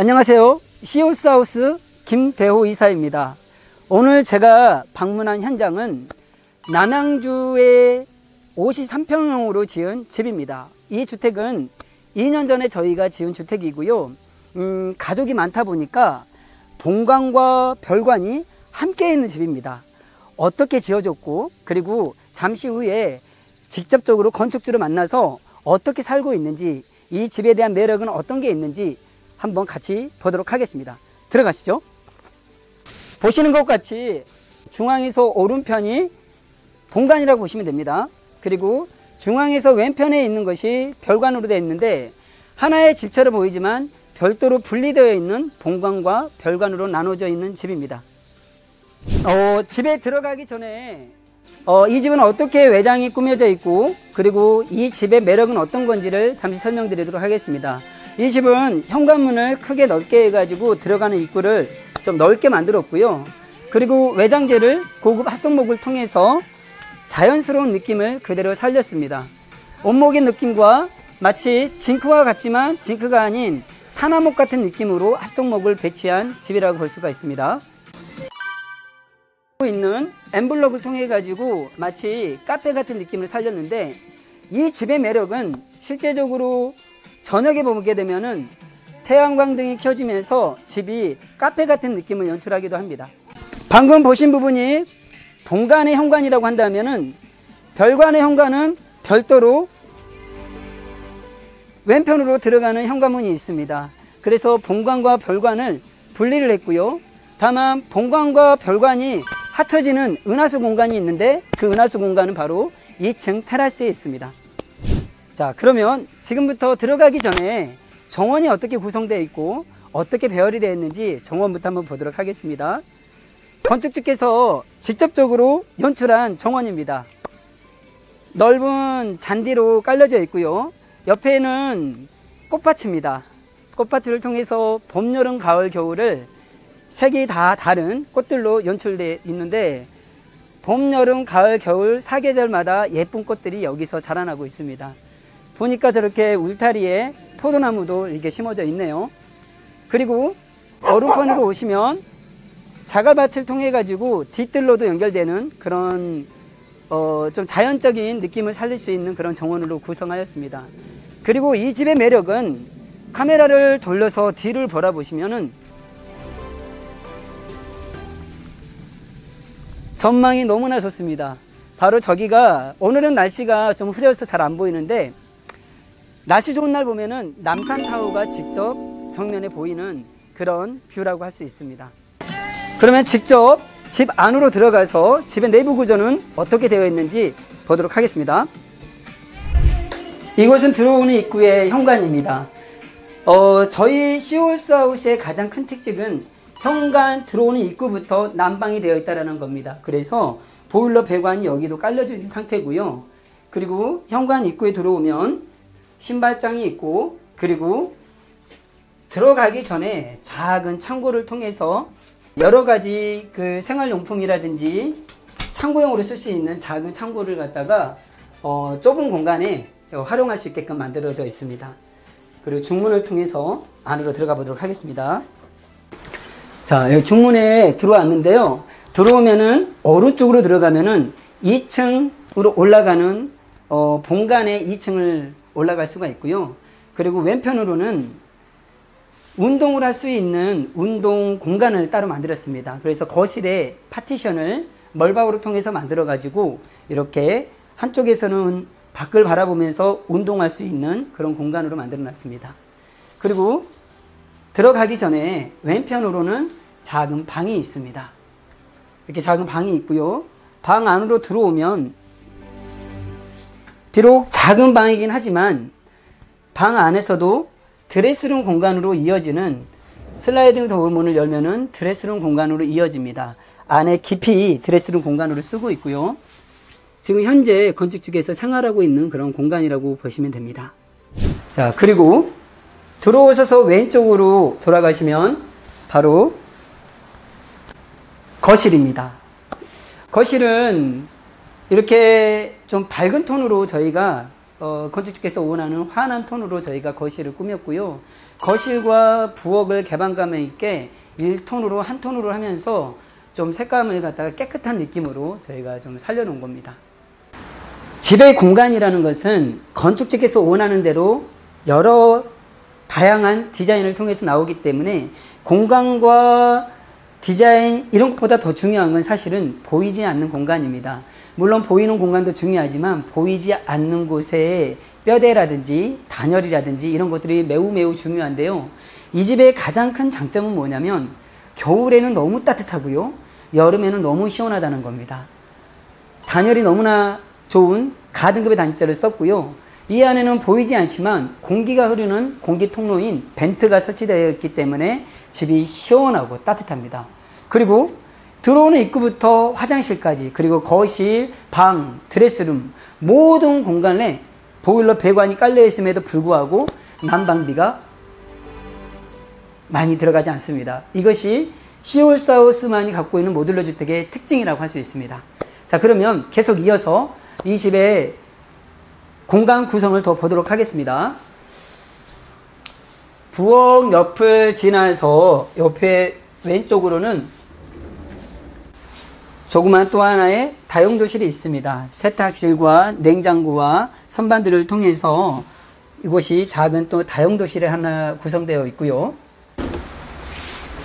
안녕하세요. 시오스하우스 김대호 이사입니다. 오늘 제가 방문한 현장은 남양주의 53평형으로 지은 집입니다. 이 주택은 2년 전에 저희가 지은 주택이고요. 가족이 많다 보니까 본관과 별관이 함께 있는 집입니다. 어떻게 지어졌고, 그리고 잠시 후에 직접적으로 건축주를 만나서 어떻게 살고 있는지, 이 집에 대한 매력은 어떤 게 있는지 한번 같이 보도록 하겠습니다. 들어가시죠. 보시는 것 같이 중앙에서 오른편이 본관이라고 보시면 됩니다. 그리고 중앙에서 왼편에 있는 것이 별관으로 되어 있는데, 하나의 집처럼 보이지만 별도로 분리되어 있는 본관과 별관으로 나눠져 있는 집입니다. 집에 들어가기 전에 이 집은 어떻게 외장이 꾸며져 있고, 그리고 이 집의 매력은 어떤 건지를 잠시 설명드리도록 하겠습니다. 이 집은 현관문을 크게 넓게 해가지고 들어가는 입구를 좀 넓게 만들었고요. 그리고 외장재를 고급 합성목을 통해서 자연스러운 느낌을 그대로 살렸습니다. 원목의 느낌과 마치 징크와 같지만 징크가 아닌 타나목 같은 느낌으로 합성목을 배치한 집이라고 볼 수가 있습니다. 있는 엠블럭을 통해 가지고 마치 카페 같은 느낌을 살렸는데, 이 집의 매력은 실제적으로 저녁에 보게 되면은 태양광등이 켜지면서 집이 카페 같은 느낌을 연출하기도 합니다. 방금 보신 부분이 본관의 현관이라고 한다면은, 별관의 현관은 별도로 왼편으로 들어가는 현관문이 있습니다. 그래서 본관과 별관을 분리를 했고요. 다만 본관과 별관이 합쳐지는 은하수 공간이 있는데, 그 은하수 공간은 바로 2층 테라스에 있습니다. 자, 그러면 지금부터 들어가기 전에 정원이 어떻게 구성되어 있고 어떻게 배열이 되어 있는지 정원부터 한번 보도록 하겠습니다. 건축주께서 직접적으로 연출한 정원입니다. 넓은 잔디로 깔려져 있고요. 옆에는 꽃밭입니다. 꽃밭을 통해서 봄, 여름, 가을, 겨울을 색이 다 다른 꽃들로 연출되어 있는데, 봄, 여름, 가을, 겨울 4계절마다 예쁜 꽃들이 여기서 자라나고 있습니다. 보니까 저렇게 울타리에 포도나무도 이렇게 심어져 있네요. 그리고 오른편으로 오시면 자갈밭을 통해 가지고 뒷뜰로도 연결되는 그런 좀 자연적인 느낌을 살릴 수 있는 그런 정원으로 구성하였습니다. 그리고 이 집의 매력은 카메라를 돌려서 뒤를 바라보시면은 전망이 너무나 좋습니다. 바로 저기가, 오늘은 날씨가 좀 흐려서 잘 안 보이는데, 날씨 좋은 날 보면은 남산타워가 직접 정면에 보이는 그런 뷰라고 할 수 있습니다. 그러면 직접 집 안으로 들어가서 집의 내부 구조는 어떻게 되어 있는지 보도록 하겠습니다. 이곳은 들어오는 입구의 현관입니다. 저희 시오스하우스의 가장 큰 특징은 현관 들어오는 입구부터 난방이 되어 있다는 겁니다. 그래서 보일러 배관이 여기도 깔려져 있는 상태고요. 그리고 현관 입구에 들어오면 신발장이 있고, 그리고 들어가기 전에 작은 창고를 통해서 여러 가지 그 생활용품이라든지 창고용으로 쓸 수 있는 작은 창고를 갖다가 좁은 공간에 활용할 수 있게끔 만들어져 있습니다. 그리고 중문을 통해서 안으로 들어가 보도록 하겠습니다. 자, 여기 중문에 들어왔는데요. 들어오면은 오른쪽으로 들어가면은 2층으로 올라가는 본관의 2층을 올라갈 수가 있고요. 그리고 왼편으로는 운동을 할 수 있는 운동 공간을 따로 만들었습니다. 그래서 거실에 파티션을 멀박으로 통해서 만들어 가지고 이렇게 한쪽에서는 밖을 바라보면서 운동할 수 있는 그런 공간으로 만들어 놨습니다. 그리고 들어가기 전에 왼편으로는 작은 방이 있습니다. 이렇게 작은 방이 있고요. 방 안으로 들어오면 비록 작은 방이긴 하지만 방 안에서도 드레스룸 공간으로 이어지는 슬라이딩 도어문을 열면은 드레스룸 공간으로 이어집니다. 안에 깊이 드레스룸 공간으로 쓰고 있고요. 지금 현재 건축주께서 생활하고 있는 그런 공간이라고 보시면 됩니다. 자, 그리고 들어오셔서 왼쪽으로 돌아가시면 바로 거실입니다. 거실은 이렇게 좀 밝은 톤으로 저희가 건축주께서 원하는 환한 톤으로 저희가 거실을 꾸몄고요. 거실과 부엌을 개방감 있게 1톤으로 한 톤으로 하면서 좀 색감을 갖다가 깨끗한 느낌으로 저희가 좀 살려놓은 겁니다. 집의 공간이라는 것은 건축주께서 원하는 대로 여러 다양한 디자인을 통해서 나오기 때문에 공간과 디자인 이런 것보다 더 중요한 건 사실은 보이지 않는 공간입니다. 물론 보이는 공간도 중요하지만 보이지 않는 곳에 뼈대라든지 단열이라든지 이런 것들이 매우 중요한데요. 이 집의 가장 큰 장점은 뭐냐면 겨울에는 너무 따뜻하고요. 여름에는 너무 시원하다는 겁니다. 단열이 너무나 좋은 가등급의 단열재를 썼고요. 이 안에는 보이지 않지만 공기가 흐르는 공기 통로인 벤트가 설치되어 있기 때문에 집이 시원하고 따뜻합니다. 그리고 들어오는 입구부터 화장실까지 그리고 거실, 방, 드레스룸 모든 공간에 보일러 배관이 깔려 있음에도 불구하고 난방비가 많이 들어가지 않습니다. 이것이 시홀스하우스만이 갖고 있는 모듈러 주택의 특징이라고 할 수 있습니다. 자, 그러면 계속 이어서 이 집의 공간 구성을 더 보도록 하겠습니다. 부엌 옆을 지나서 옆에 왼쪽으로는 조그만 또 하나의 다용도실이 있습니다. 세탁실과 냉장고와 선반들을 통해서 이곳이 작은 또 다용도실이 하나 구성되어 있고요.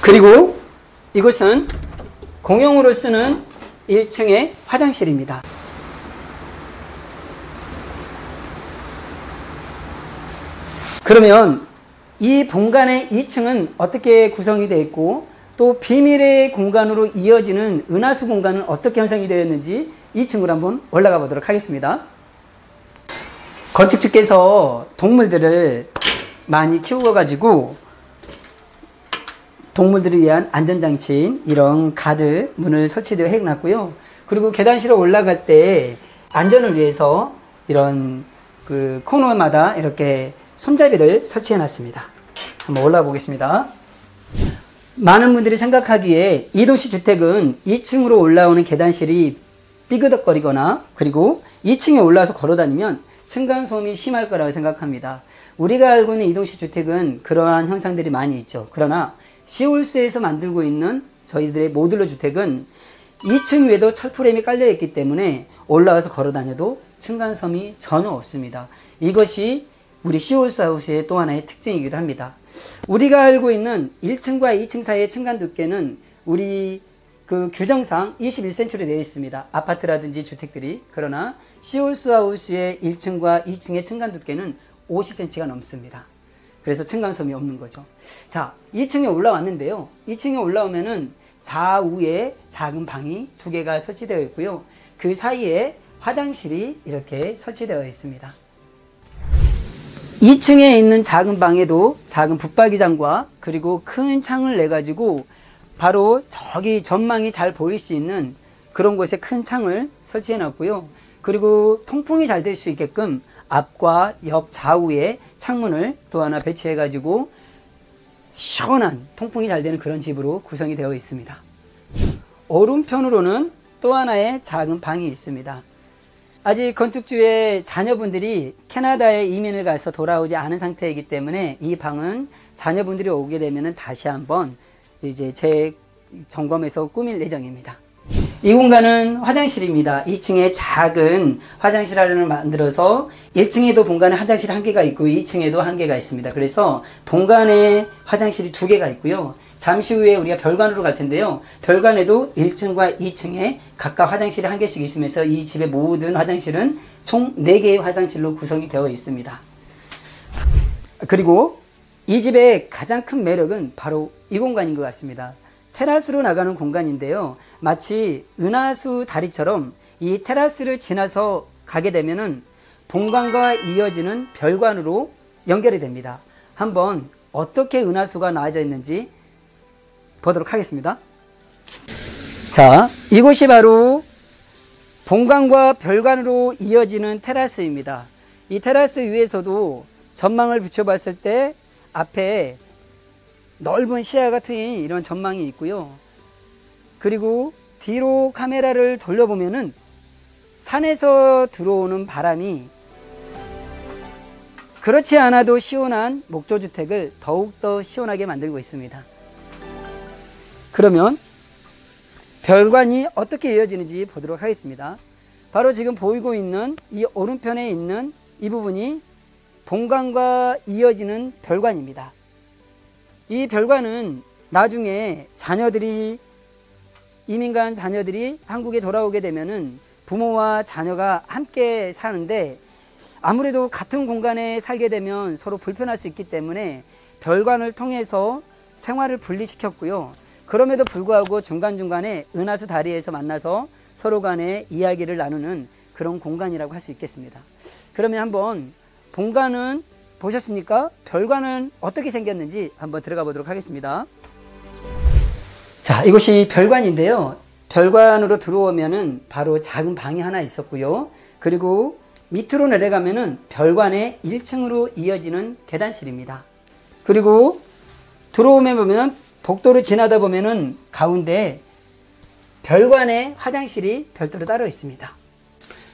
그리고 이곳은 공용으로 쓰는 1층의 화장실입니다. 그러면 이 본관의 2층은 어떻게 구성이 되어 있고 또 비밀의 공간으로 이어지는 은하수 공간은 어떻게 형성이 되었는지 2층으로 한번 올라가 보도록 하겠습니다. 건축주께서 동물들을 많이 키워가지고 동물들을 위한 안전장치인 이런 가드 문을 설치되어 해놨고요. 그리고 계단실에 올라갈 때 안전을 위해서 이런 그 코너마다 이렇게 손잡이를 설치해 놨습니다. 한번 올라가 보겠습니다. 많은 분들이 생각하기에 이도시 주택은 2층으로 올라오는 계단실이 삐그덕거리거나 그리고 2층에 올라와서 걸어다니면 층간소음이 심할 거라고 생각합니다. 우리가 알고 있는 이도시 주택은 그러한 현상들이 많이 있죠. 그러나 시홀스에서 만들고 있는 저희들의 모듈러 주택은 2층 위에도 철프레임이 깔려 있기 때문에 올라와서 걸어다녀도 층간소음이 전혀 없습니다. 이것이 우리 시홀스 하우스의 또 하나의 특징이기도 합니다. 우리가 알고 있는 1층과 2층 사이의 층간 두께는 우리 그 규정상 21cm로 되어 있습니다. 아파트라든지 주택들이. 그러나 시홀스 하우스의 1층과 2층의 층간 두께는 50cm가 넘습니다. 그래서 층간소음이 없는 거죠. 자, 2층에 올라왔는데요. 2층에 올라오면은 좌우에 작은 방이 2개가 설치되어 있고요. 그 사이에 화장실이 이렇게 설치되어 있습니다. 2층에 있는 작은 방에도 작은 붙박이장과 그리고 큰 창을 내가지고 바로 저기 전망이 잘 보일 수 있는 그런 곳에 큰 창을 설치해 놨고요. 그리고 통풍이 잘 될 수 있게끔 앞과 옆 좌우에 창문을 또 하나 배치해 가지고 시원한 통풍이 잘 되는 그런 집으로 구성이 되어 있습니다. 오른편으로는 또 하나의 작은 방이 있습니다. 아직 건축주의 자녀분들이 캐나다에 이민을 가서 돌아오지 않은 상태이기 때문에 이 방은 자녀분들이 오게 되면 다시 한번 이제 재점검해서 꾸밀 예정입니다. 이 공간은 화장실입니다. 2층에 작은 화장실 하나를 만들어서 1층에도 본관에 화장실 1개가 있고 2층에도 1개가 있습니다. 그래서 본관에 화장실이 2개가 있고요. 잠시 후에 우리가 별관으로 갈 텐데요. 별관에도 1층과 2층에 각각 화장실이 1개씩 있으면서 이 집의 모든 화장실은 총 4개의 화장실로 구성이 되어 있습니다. 그리고 이 집의 가장 큰 매력은 바로 이 공간인 것 같습니다. 테라스로 나가는 공간인데요. 마치 은하수 다리처럼 이 테라스를 지나서 가게 되면은 본관과 이어지는 별관으로 연결이 됩니다. 한번 어떻게 은하수가 나와져 있는지 보도록 하겠습니다. 자, 이곳이 바로 본관과 별관으로 이어지는 테라스입니다. 이 테라스 위에서도 전망을 비춰봤을 때 앞에 넓은 시야가 트인 이런 전망이 있고요. 그리고 뒤로 카메라를 돌려보면은 산에서 들어오는 바람이 그렇지 않아도 시원한 목조주택을 더욱더 시원하게 만들고 있습니다. 그러면 별관이 어떻게 이어지는지 보도록 하겠습니다. 바로 지금 보이고 있는 이 오른편에 있는 이 부분이 본관과 이어지는 별관입니다. 이 별관은 나중에 이민간 자녀들이 한국에 돌아오게 되면은 부모와 자녀가 함께 사는데 아무래도 같은 공간에 살게 되면 서로 불편할 수 있기 때문에 별관을 통해서 생활을 분리시켰고요. 그럼에도 불구하고 중간중간에 은하수 다리에서 만나서 서로 간에 이야기를 나누는 그런 공간이라고 할 수 있겠습니다. 그러면 한번 본관은 보셨습니까? 별관은 어떻게 생겼는지 한번 들어가 보도록 하겠습니다. 자, 이곳이 별관인데요. 별관으로 들어오면은 바로 작은 방이 하나 있었고요. 그리고 밑으로 내려가면은 별관의 1층으로 이어지는 계단실입니다. 그리고 들어오면 보면 복도를 지나다 보면은 가운데 별관의 화장실이 별도로 따로 있습니다.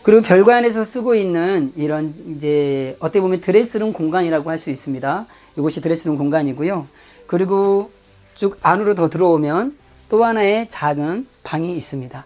그리고 별관에서 쓰고 있는 이런 이제 어떻게 보면 드레스룸 공간이라고 할 수 있습니다. 이곳이 드레스룸 공간이고요. 그리고 쭉 안으로 더 들어오면 또 하나의 작은 방이 있습니다.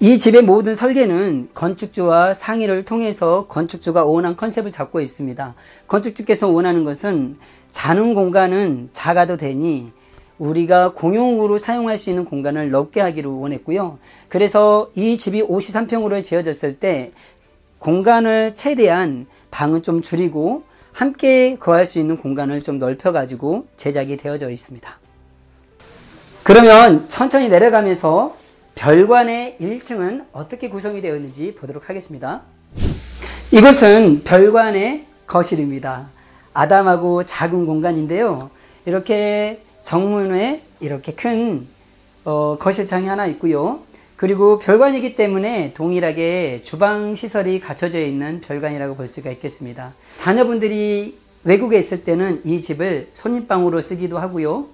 이 집의 모든 설계는 건축주와 상의를 통해서 건축주가 원한 컨셉을 잡고 있습니다. 건축주께서 원하는 것은 자는 공간은 작아도 되니 우리가 공용으로 사용할 수 있는 공간을 넓게 하기로 원했고요. 그래서 이 집이 53평으로 지어졌을 때 공간을 최대한 방은 좀 줄이고 함께 거할 수 있는 공간을 좀 넓혀가지고 제작이 되어져 있습니다. 그러면 천천히 내려가면서 별관의 1층은 어떻게 구성이 되어 있는지 보도록 하겠습니다. 이곳은 별관의 거실입니다. 아담하고 작은 공간인데요. 이렇게 정문에 이렇게 큰 거실창이 하나 있고요. 그리고 별관이기 때문에 동일하게 주방 시설이 갖춰져 있는 별관이라고 볼 수가 있겠습니다. 자녀분들이 외국에 있을 때는 이 집을 손님방으로 쓰기도 하고요.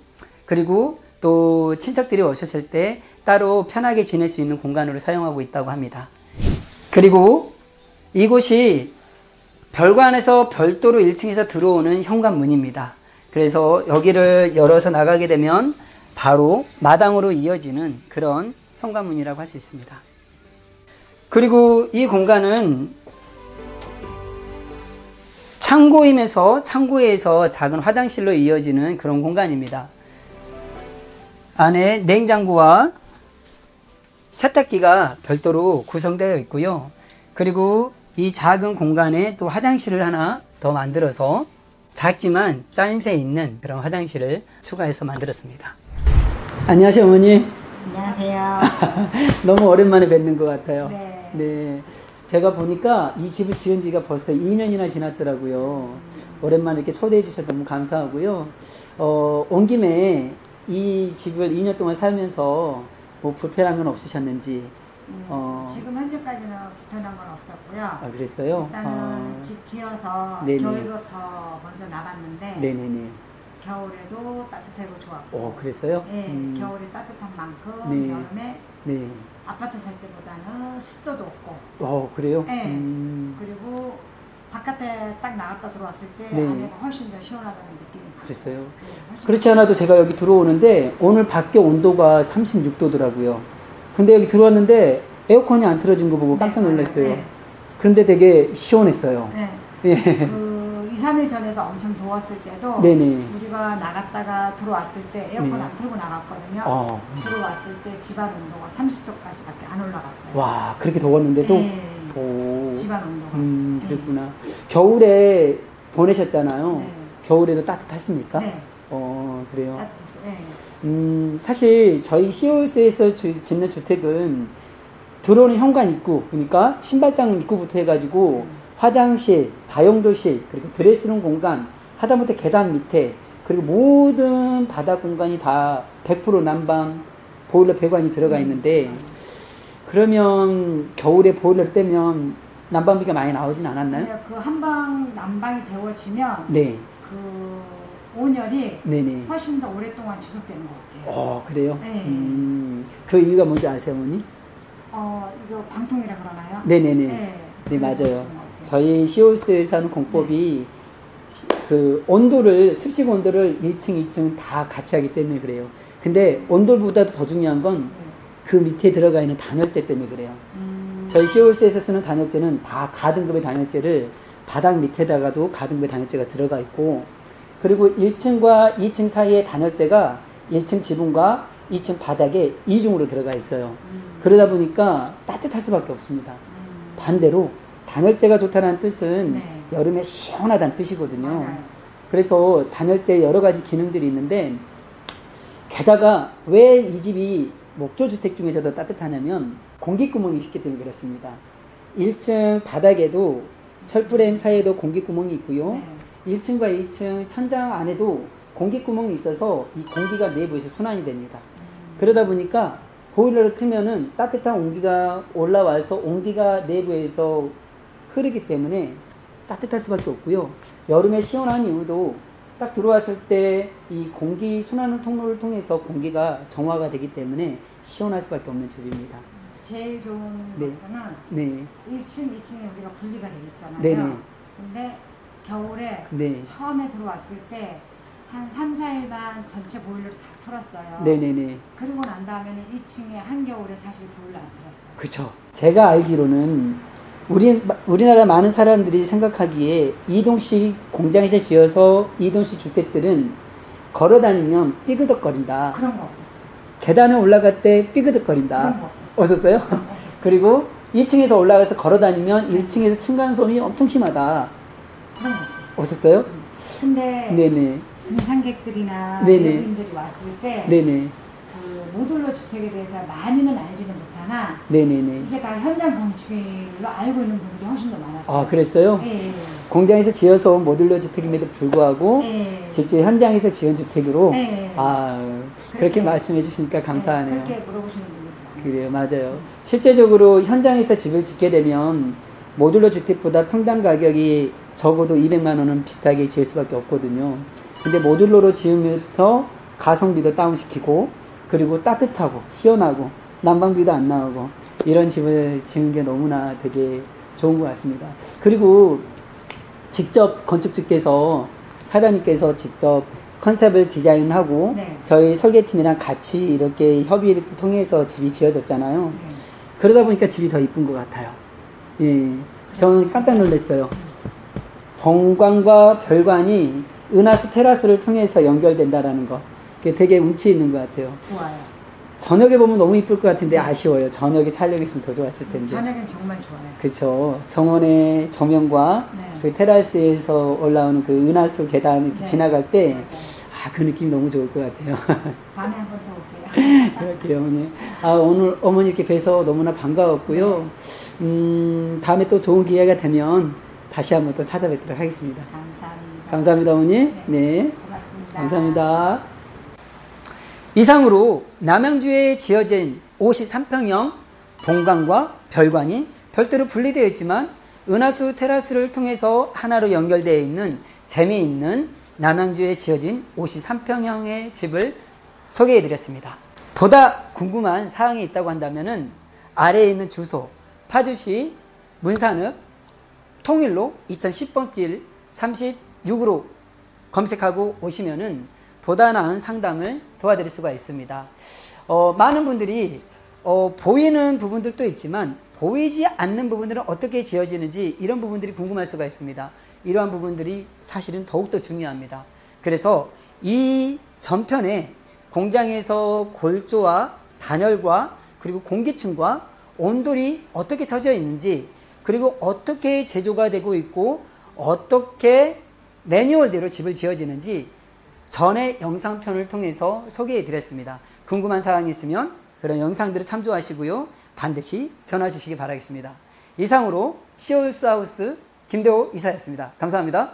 그리고 또 친척들이 오셨을 때 따로 편하게 지낼 수 있는 공간으로 사용하고 있다고 합니다. 그리고 이곳이 별관에서 별도로 1층에서 들어오는 현관문입니다. 그래서 여기를 열어서 나가게 되면 바로 마당으로 이어지는 그런 현관문이라고 할 수 있습니다. 그리고 이 공간은 창고임에서 창고에서 작은 화장실로 이어지는 그런 공간입니다. 안에 냉장고와 세탁기가 별도로 구성되어 있고요. 그리고 이 작은 공간에 또 화장실을 하나 더 만들어서 작지만 짜임새 있는 그런 화장실을 추가해서 만들었습니다. 안녕하세요, 어머니. 안녕하세요. 너무 오랜만에 뵙는 것 같아요. 네. 네. 제가 보니까 이 집을 지은 지가 벌써 2년이나 지났더라고요. 오랜만에 이렇게 초대해 주셔서 너무 감사하고요. 온 김에 이 집을 2년 동안 살면서 뭐 불편한 건 없으셨는지. 지금 현재까지는 불편한 건 없었고요. 아, 그랬어요? 일단은 집 지어서 네네. 겨울부터 먼저 나갔는데 네네네. 겨울에도 따뜻하고 좋았고. 오, 그랬어요? 네, 겨울에 따뜻한 만큼 네. 여름에 네. 아파트 살 때보다는 습도도 없고. 그래요? 네. 그리고 바깥에 딱 나갔다 들어왔을 때 네. 안에가 훨씬 더 시원하다는 느낌이 받아요. 그랬어요? 훨씬 그렇지 않아도 제가 여기 들어오는데 오늘 밖에 온도가 36도더라고요. 근데 여기 들어왔는데 에어컨이 안 틀어진 거 보고 깜짝 놀랐어요. 네. 근데 되게 시원했어요. 네. 예. 그 2, 3일 전에도 엄청 더웠을 때도 네네. 우리가 나갔다가 들어왔을 때 에어컨 네. 안 틀고 나갔거든요. 들어왔을 때 집안 온도가 30도까지밖에 안 올라갔어요. 와, 그렇게 더웠는데도? 네. 오. 집안 온도가. 그랬구나. 겨울에 보내셨잖아요. 네. 겨울에도 따뜻했습니까? 네. 그래요. 따뜻했어요. 네. 사실 저희 시골수에서 짓는 주택은 들어오는 현관 입구, 그러니까 신발장 입구부터 해가지고 화장실, 다용도실, 그리고 드레스룸 공간, 하다못해 계단 밑에, 그리고 모든 바닥 공간이 다 100% 난방, 보일러 배관이 들어가 있는데, 그러면 겨울에 보일러를 떼면 난방비가 많이 나오진 않았나요? 그 한방 난방이 데워지면 네. 그 온열이 네네. 훨씬 더 오랫동안 지속되는 것 같아요. 그래요? 네. 그 이유가 뭔지 아세요, 어머니? 이거 방통이라 그러나요? 네네네. 네. 네, 맞아요. 저희 시오스에서 하는 공법이 그 온도를, 습식 온도를 1층, 2층 다 같이 하기 때문에 그래요. 근데 온도보다도 더 중요한 건 그 밑에 들어가 있는 단열재 때문에 그래요. 저희 시오스에서 쓰는 단열재는 다 가등급의 단열재를 바닥 밑에다가도 가등급의 단열재가 들어가 있고, 그리고 1층과 2층 사이의 단열재가 1층 지붕과 2층 바닥에 이중으로 들어가 있어요. 그러다 보니까 따뜻할 수밖에 없습니다. 반대로 단열재가 좋다는 뜻은 네. 여름에 시원하다는 뜻이거든요. 맞아요. 그래서 단열재에 여러 가지 기능들이 있는데, 게다가 왜 이 집이 목조주택 중에서도 따뜻하냐면 공기구멍이 있기 때문에 그렇습니다. 1층 바닥에도 철프레임 사이에도 공기구멍이 있고요. 네. 1층과 2층 천장 안에도 공기구멍이 있어서 이 공기가 내부에서 순환이 됩니다. 그러다 보니까 보일러를 틀면은 따뜻한 온기가 올라와서 온기가 내부에서 흐르기 때문에 따뜻할 수밖에 없고요. 여름에 시원한 이유도 딱 들어왔을 때 이 공기 순환 통로를 통해서 공기가 정화가 되기 때문에 시원할 수밖에 없는 집입니다. 제일 좋은 네. 거는 네. 1층, 2층에 우리가 분리가 돼 있잖아요. 네네. 근데 겨울에 네. 처음에 들어왔을 때 한 3, 4일만 전체 보일러를 다 틀었어요. 네네네. 그리고 난 다음에는 2층에 한겨울에 사실 보일러 안 틀었어요. 그쵸. 제가 알기로는 우리나라 많은 사람들이 생각하기에 이동식 공장에서 지어서 이동식 주택들은 걸어다니면 삐그덕거린다. 그런 거 없었어요. 계단에 올라갈 때 삐그덕거린다. 그런 거 없었어요. 없었어요? 없었어요. 그리고 2층에서 올라가서 걸어다니면 1층에서 층간소음이 엄청 심하다. 그런 거 없었어요. 없었어요? 근데 네네. 등산객들이나 네네. 외국인들이 왔을 때 네네. 그 모듈러 주택에 대해서 많이는 알지는 못하나 네네네. 이게 다 현장 건축일로 알고 있는 분들이 훨씬 더 많았어요. 아, 그랬어요? 예, 예. 공장에서 지어서 온 모듈러 주택임에도 불구하고 예. 직접 현장에서 지은 주택으로 네. 그렇게 그렇게 말씀해 주시니까 감사하네요. 그렇게 물어보시는 분들도 많았어요. 그래요, 맞아요. 실제적으로 현장에서 집을 짓게 되면 모듈러 주택보다 평당 가격이 적어도 200만 원은 비싸게 지을 수밖에 없거든요. 근데 모듈러로 지으면서 가성비도 다운시키고, 그리고 따뜻하고 시원하고 난방비도 안 나오고 이런 집을 지은 게 너무나 되게 좋은 것 같습니다. 그리고 직접 건축주께서, 사장님께서 직접 컨셉을 디자인하고 네. 저희 설계팀이랑 같이 이렇게 협의를 통해서 집이 지어졌잖아요. 네. 그러다 보니까 집이 더 이쁜 것 같아요. 예, 저는 깜짝 놀랐어요. 본관과 별관이 은하수 테라스를 통해서 연결된다라는 거. 그게 되게 운치 있는 것 같아요. 좋아요. 저녁에 보면 너무 이쁠 것 같은데 아쉬워요. 저녁에 촬영했으면 더 좋았을 텐데. 저녁엔 정말 좋아요. 그렇죠. 정원의 조명과 네. 그 테라스에서 올라오는 그 은하수 계단 이렇게 네. 지나갈 때, 맞아요. 그 느낌이 너무 좋을 것 같아요. 밤에 한 번 더 오세요. 그럴게요, 어머니. 오늘 어머니 이렇게 뵈서 너무나 반가웠고요. 다음에 또 좋은 기회가 되면 다시 한번 또 찾아뵙도록 하겠습니다. 감사합니다. 감사합니다, 어머니. 네. 네. 고맙습니다. 감사합니다. 이상으로 남양주에 지어진 53평형 본관과 별관이 별도로 분리되어 있지만 은하수 테라스를 통해서 하나로 연결되어 있는 재미있는 남양주에 지어진 53평형의 집을 소개해 드렸습니다. 보다 궁금한 사항이 있다고 한다면 아래에 있는 주소 파주시 문산읍 통일로 2010번 길 36으로 검색하고 오시면은 보다 나은 상담을 도와드릴 수가 있습니다. 많은 분들이 보이는 부분들도 있지만 보이지 않는 부분들은 어떻게 지어지는지 이런 부분들이 궁금할 수가 있습니다. 이러한 부분들이 사실은 더욱더 중요합니다. 그래서 이 전편에 공장에서 골조와 단열과 그리고 공기층과 온돌이 어떻게 젖어 있는지, 그리고 어떻게 제조가 되고 있고 어떻게 매뉴얼대로 집을 지어지는지 전에 영상편을 통해서 소개해 드렸습니다. 궁금한 사항이 있으면 그런 영상들을 참조하시고요. 반드시 전화 주시기 바라겠습니다. 이상으로 시오스하우스 김대호 이사였습니다. 감사합니다.